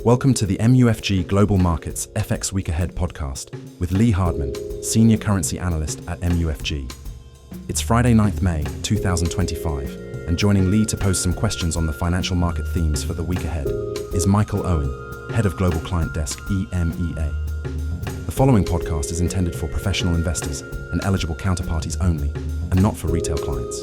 Welcome to the MUFG Global Markets FX Week Ahead podcast with Lee Hardman, Senior Currency Analyst at MUFG. It's Friday 9th May 2025, and joining Lee to pose some questions on the financial market themes for the week ahead is Michael Owen, Head of Global Client Desk EMEA. The following podcast is intended for professional investors and eligible counterparties only, and not for retail clients.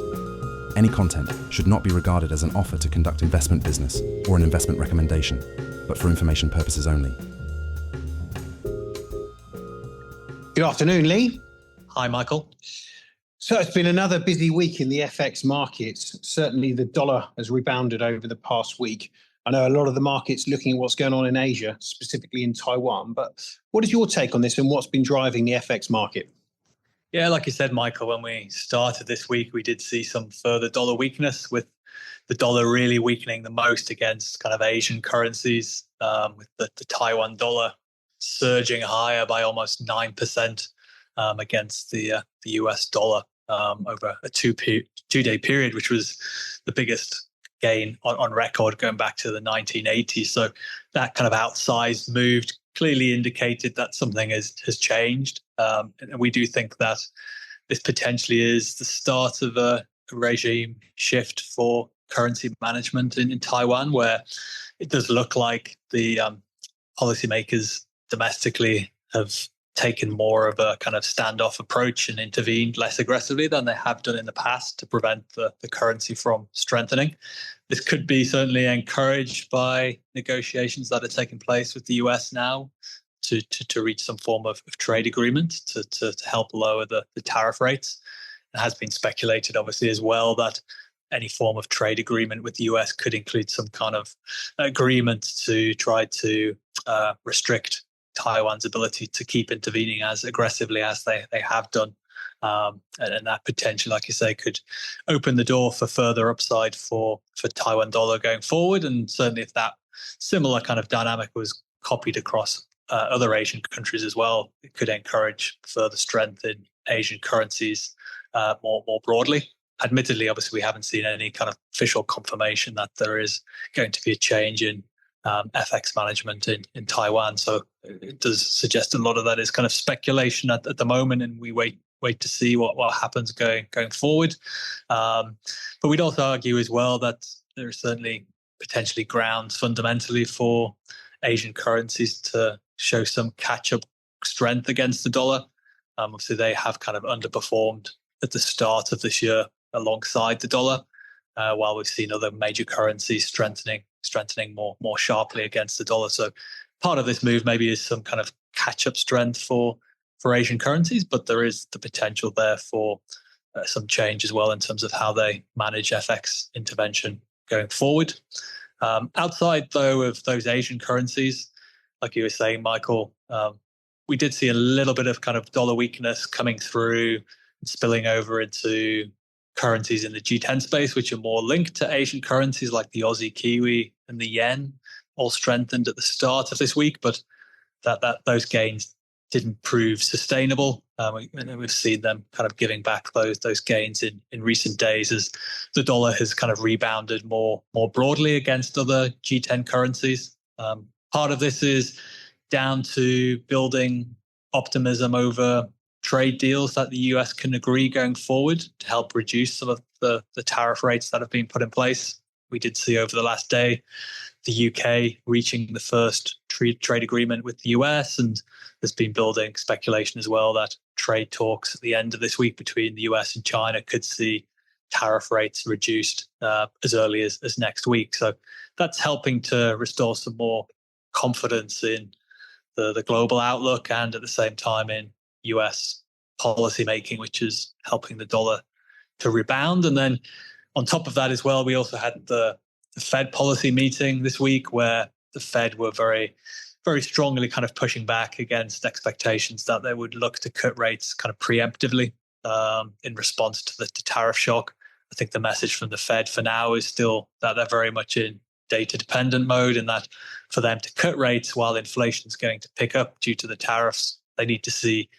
Any content should not be regarded as an offer to conduct investment business or an investment recommendation, but for information purposes only. Good afternoon, Lee. Hi, Michael. So it's been another busy week in the FX markets. Certainly the dollar has rebounded over the past week. I know a lot of the markets looking at what's going on in Asia, specifically in Taiwan, but what is your take on this and what's been driving the FX market? Yeah, like you said, Michael, when we started this week, we did see some further dollar weakness, with the dollar really weakening the most against kind of Asian currencies, with the Taiwan dollar surging higher by almost 9% against the US dollar over a two-day period, which was the biggest gain on record going back to the 1980s. So that kind of outsized move clearly indicated that something has changed. And we do think that this potentially is the start of a regime shift for currency management in Taiwan, where it does look like the policymakers domestically have taken more of a kind of standoff approach and intervened less aggressively than they have done in the past to prevent the currency from strengthening. This could be certainly encouraged by negotiations that are taking place with the US now to reach some form of trade agreement to help lower the tariff rates. It has been speculated, obviously, as well, that any form of trade agreement with the US could include some kind of agreement to try to restrict Taiwan's ability to keep intervening as aggressively as they have done. And that potentially, like you say, could open the door for further upside for Taiwan dollar going forward. And certainly if that similar kind of dynamic was copied across other Asian countries as well, it could encourage further strength in Asian currencies more broadly. Admittedly, obviously, we haven't seen any kind of official confirmation that there is going to be a change in FX management in Taiwan. So it does suggest a lot of that is kind of speculation at the moment, and we wait to see what happens going forward. But we'd also argue as well that there are certainly potentially grounds fundamentally for Asian currencies to show some catch-up strength against the dollar. Obviously, they have kind of underperformed at the start of this year alongside the dollar, while we've seen other major currencies strengthening more sharply against the dollar. So part of this move maybe is some kind of catch-up strength for Asian currencies, but there is the potential there for some change as well in terms of how they manage FX intervention going forward. Outside, though, of those Asian currencies, like you were saying, Michael, we did see a little bit of kind of dollar weakness coming through and spilling over into currencies in the G10 space, which are more linked to Asian currencies like the Aussie, Kiwi, and the yen, all strengthened at the start of this week, but that those gains didn't prove sustainable. We've seen them kind of giving back those gains in recent days as the dollar has kind of rebounded more broadly against other G10 currencies. Part of this is down to building optimism over trade deals that the US can agree going forward to help reduce some of the tariff rates that have been put in place. We did see over the last day the UK reaching the first trade agreement with the US, and there's been building speculation as well that trade talks at the end of this week between the US and China could see tariff rates reduced as early as next week. So that's helping to restore some more confidence in the global outlook and at the same time in US policy making, which is helping the dollar to rebound. And then on top of that as well, we also had the Fed policy meeting this week, where the Fed were very, very strongly kind of pushing back against expectations that they would look to cut rates kind of preemptively in response to the tariff shock. I think the message from the Fed for now is still that they're very much in data-dependent mode, and that for them to cut rates while inflation is going to pick up due to the tariffs, they need to see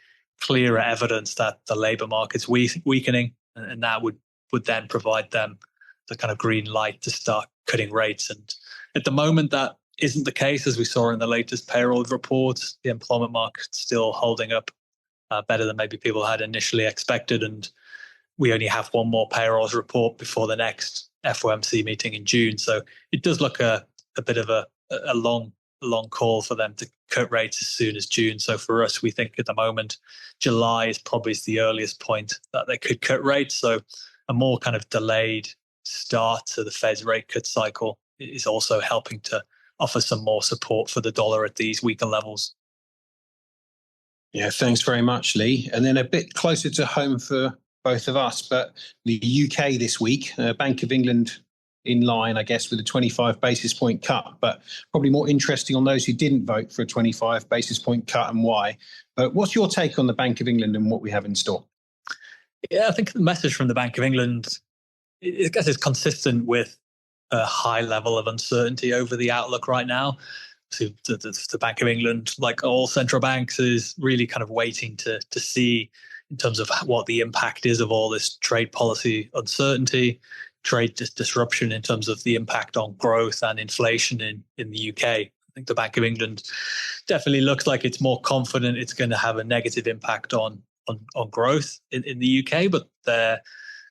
clearer evidence that the labor market's weakening, and that would then provide them the kind of green light to start cutting rates. And at the moment, that isn't the case, as we saw in the latest payroll report. The employment market's still holding up better than maybe people had initially expected. And we only have one more payrolls report before the next FOMC meeting in June. So it does look a bit of a long call for them to cut rates as soon as June. So for us, we think at the moment, July is probably the earliest point that they could cut rates. So a more kind of delayed start to the Fed's rate cut cycle is also helping to offer some more support for the dollar at these weaker levels. Yeah, thanks very much, Lee. And then a bit closer to home for both of us, but the UK this week, Bank of England in line, I guess, with a 25 basis point cut, but probably more interesting on those who didn't vote for a 25 basis point cut and why. But what's your take on the Bank of England and what we have in store? Yeah, I think the message from the Bank of England, I guess, is consistent with a high level of uncertainty over the outlook right now. So the Bank of England, like all central banks, is really kind of waiting to see in terms of what the impact is of all this trade policy uncertainty, trade disruption in terms of the impact on growth and inflation in the UK. I think the Bank of England definitely looks like it's more confident it's going to have a negative impact on growth in the UK, but their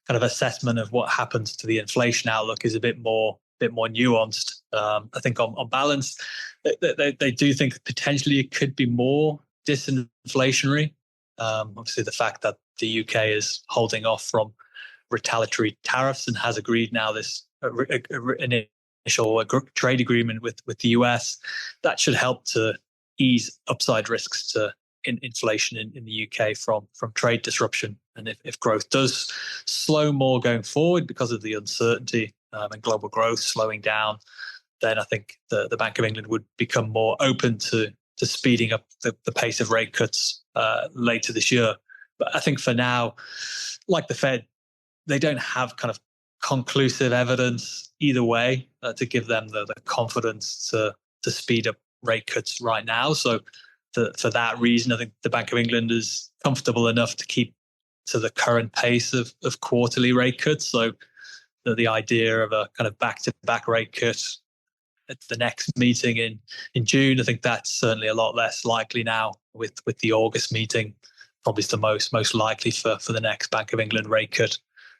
kind of assessment of what happens to the inflation outlook is a bit more nuanced. I think on balance, they do think potentially it could be more disinflationary. Obviously, the fact that the UK is holding off from retaliatory tariffs and has agreed now this initial trade agreement with the US, that should help to ease upside risks to inflation in the UK from trade disruption. And if growth does slow more going forward because of the uncertainty and global growth slowing down, then I think the Bank of England would become more open to speeding up the pace of rate cuts later this year. But I think for now, like the Fed, they don't have kind of conclusive evidence either way to give them the confidence to speed up rate cuts right now. So for that reason, I think the Bank of England is comfortable enough to keep to the current pace of quarterly rate cuts. So the idea of a kind of back-to-back rate cut at the next meeting in June, I think that's certainly a lot less likely now with the August meeting. Probably the most likely for the next Bank of England rate cut.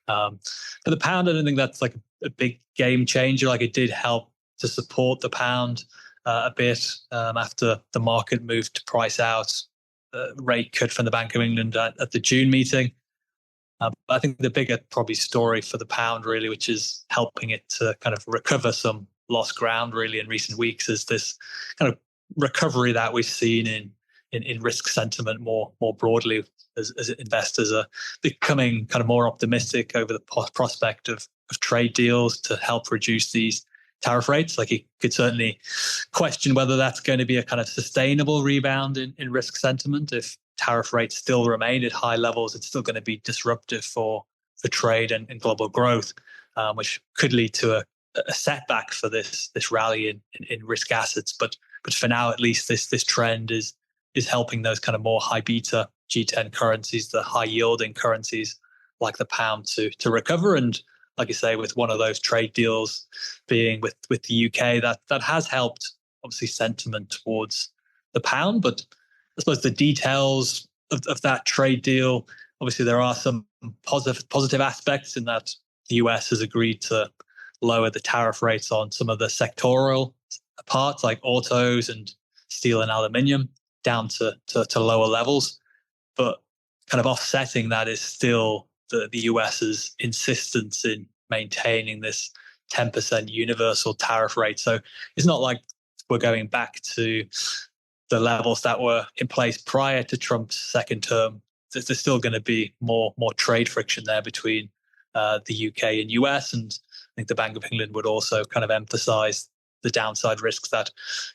For the pound, I don't think that's like a big game changer. Like it did help to support the pound a bit after the market moved to price out rate cut from the Bank of England at the June meeting. I think the bigger probably story for the pound really, which is helping it to kind of recover some lost ground really in recent weeks, is this kind of recovery that we've seen in risk sentiment more broadly as investors are becoming kind of more optimistic over the prospect of trade deals to help reduce these tariff rates. Like you could certainly question whether that's going to be a kind of sustainable rebound in risk sentiment. If tariff rates still remain at high levels, it's still going to be disruptive for trade and global growth, which could lead to a setback for this rally in risk assets. But for now, at least, this trend is helping those kind of more high beta G10 currencies, the high yielding currencies like the pound to recover. And like I say, with one of those trade deals being with the UK, that has helped obviously sentiment towards the pound. But I suppose the details of that trade deal, obviously there are some positive aspects in that the US has agreed to lower the tariff rates on some of the sectoral parts like autos and steel and aluminium down to lower levels. But kind of offsetting that is still the US's insistence in maintaining this 10% universal tariff rate. So it's not like we're going back to the levels that were in place prior to Trump's second term. There's still going to be more trade friction there between the UK and US. And I think the Bank of England would also kind of emphasize the downside risks that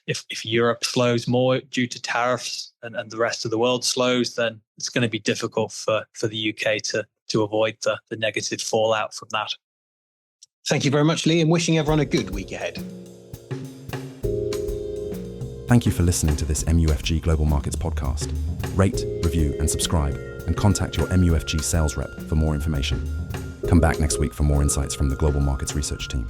if Europe slows more due to tariffs and the rest of the world slows, then it's going to be difficult for the UK to avoid the negative fallout from that. Thank you very much, Lee, and wishing everyone a good week ahead. Thank you for listening to this MUFG Global Markets podcast. Rate, review, and subscribe, and contact your MUFG sales rep for more information. Come back next week for more insights from the Global Markets Research team.